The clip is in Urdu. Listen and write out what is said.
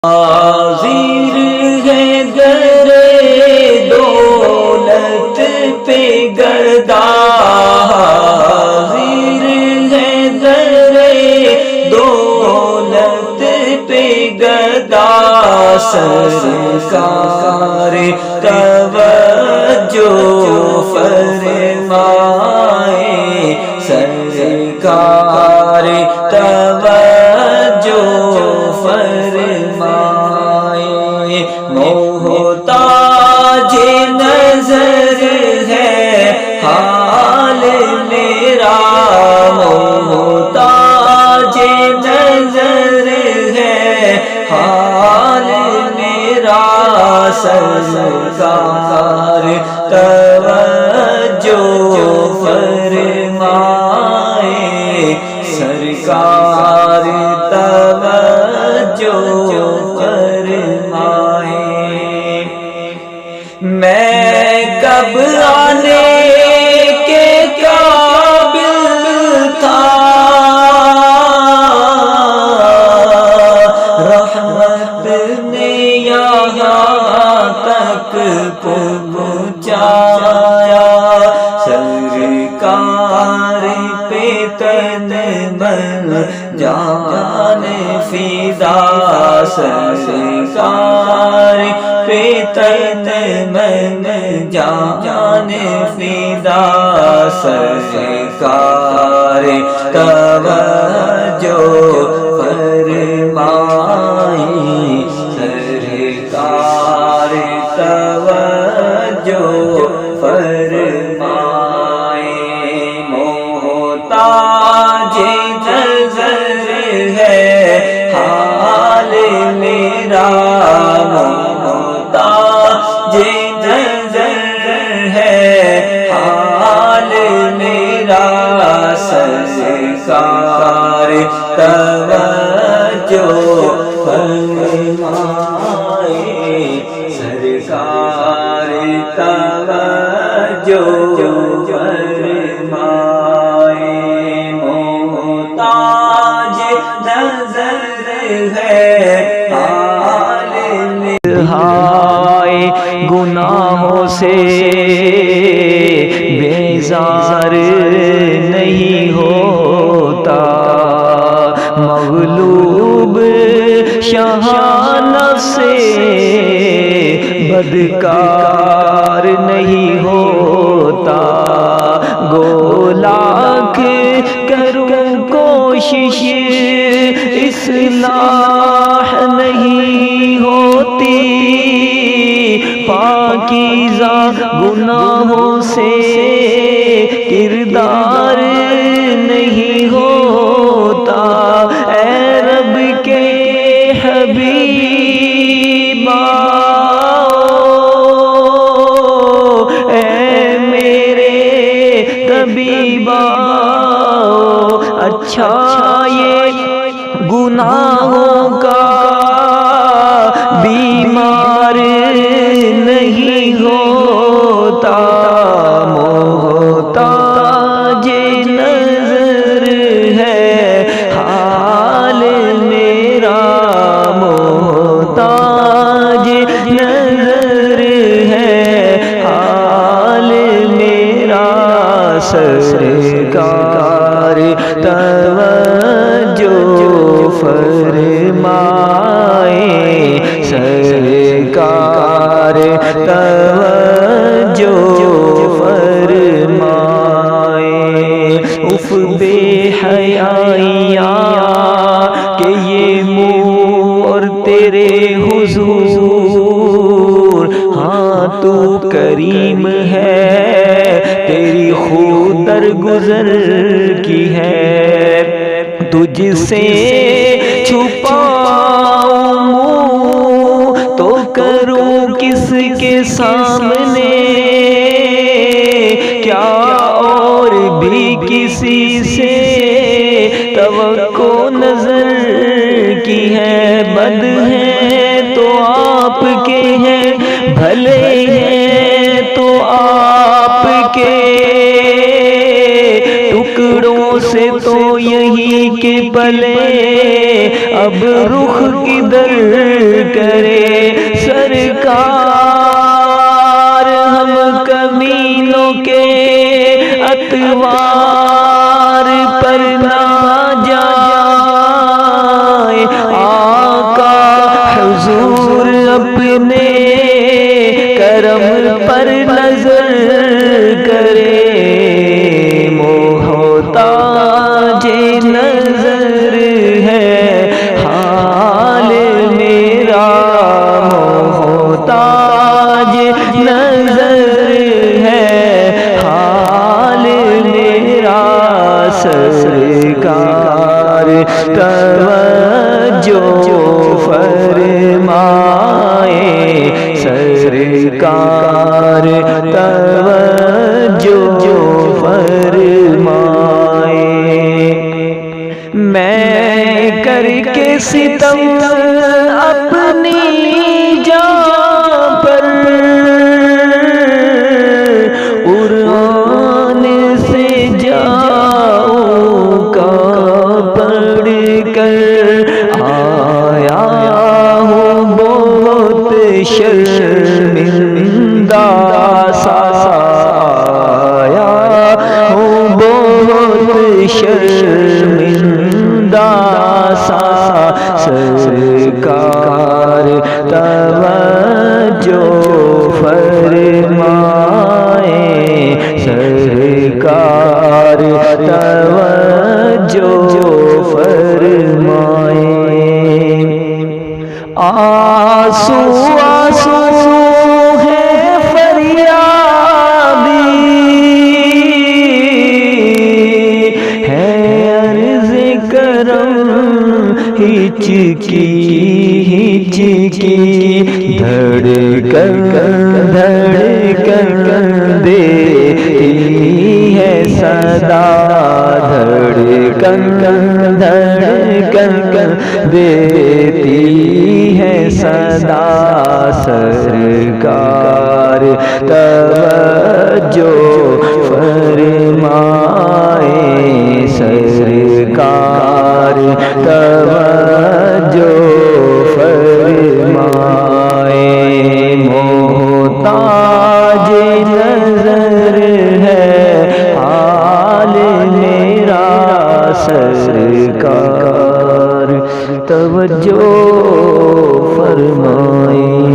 حاضر ہے در دولت پہ گردہ، حاضر ہے در دولت پہ گردہ، سرکار توجہ فرمائے، سرکار توجہ فرمائے، محتاج نظر ہے حال میرا، محتاج نظر ہے حال میرا، سرکار توجہ فرمائے، سرکار توجہ فرمائے۔ میں کب آنے کے قابل تھا، رحمت نے یہاں تک پہنچایا، سرکار پہ تن من جان فدا، سرکار پہ تن من جان فدا، سرکار توجہ فرمائے، سرکار توجہ فرمائے، محتاج نظر ہے حال میرا، محتاج نظر ہے حال میرا، سرکار توجہ فرمائے، سرکار توجہ فرمائے، محتاج نظر ہے حال میرا، گناہوں سے بیزار نہیں ہوتا، مغلوب شاہ نفس سے بدکار نہیں ہوتا، گولاک کروں کوشش اصلاح نہیں ہوتی، پاکیزہ گناہوں سے کردار نہیں ہوتا، اے رب کے حبیبا، اے میرے طبیبا، اچھا یہ گناہوں کا بیمار نہیں ہوتا، محتاج نظر ہے حال میرا، محتاج نظر ہے حال میرا، سرکار توجہ فرمائے، سرکار توجہ فرمائے، اف بے حیائیاں کہ یہ منہ اور تیرے حضور، ہاں تو کریم ہے، تیری خود درگزر کی ہے، تجھ سے چھپاؤں منہ تو کروں کس کے سامنے، کیا اور بھی کسی سے توقع نظر کی ہے، بد ہیں تو آپ کے ہیں، بھلے ہیں تو آپ کے، ٹکڑوں سے تو یہی کہ پلے اب رخ کدھر اپنے کرم پر نظر کرے، محتاج نظر ہے حال میرا، محتاج نظر ہے حال میرا، سرکار توجہ فرمائے، سرکار توجہ فرمائے۔ میں کر کے ستم اپنی جان پر، قرآن سے جاؤں کا پڑھ کر آیا ہوں بہت شرمندہ سا، آیا ہوں بہت شرمندہ سا، سرکار توجہ فرمائے، سرکار توجہ فرمائے۔ آنسو آنسو ہے فریادی، ہے عرض کرم ہچکی ہچکی، دھڑکن دھڑکن دیتی ہے صدا، دھڑکن دھڑکن دیتی ہے صدا، سرکار توجہ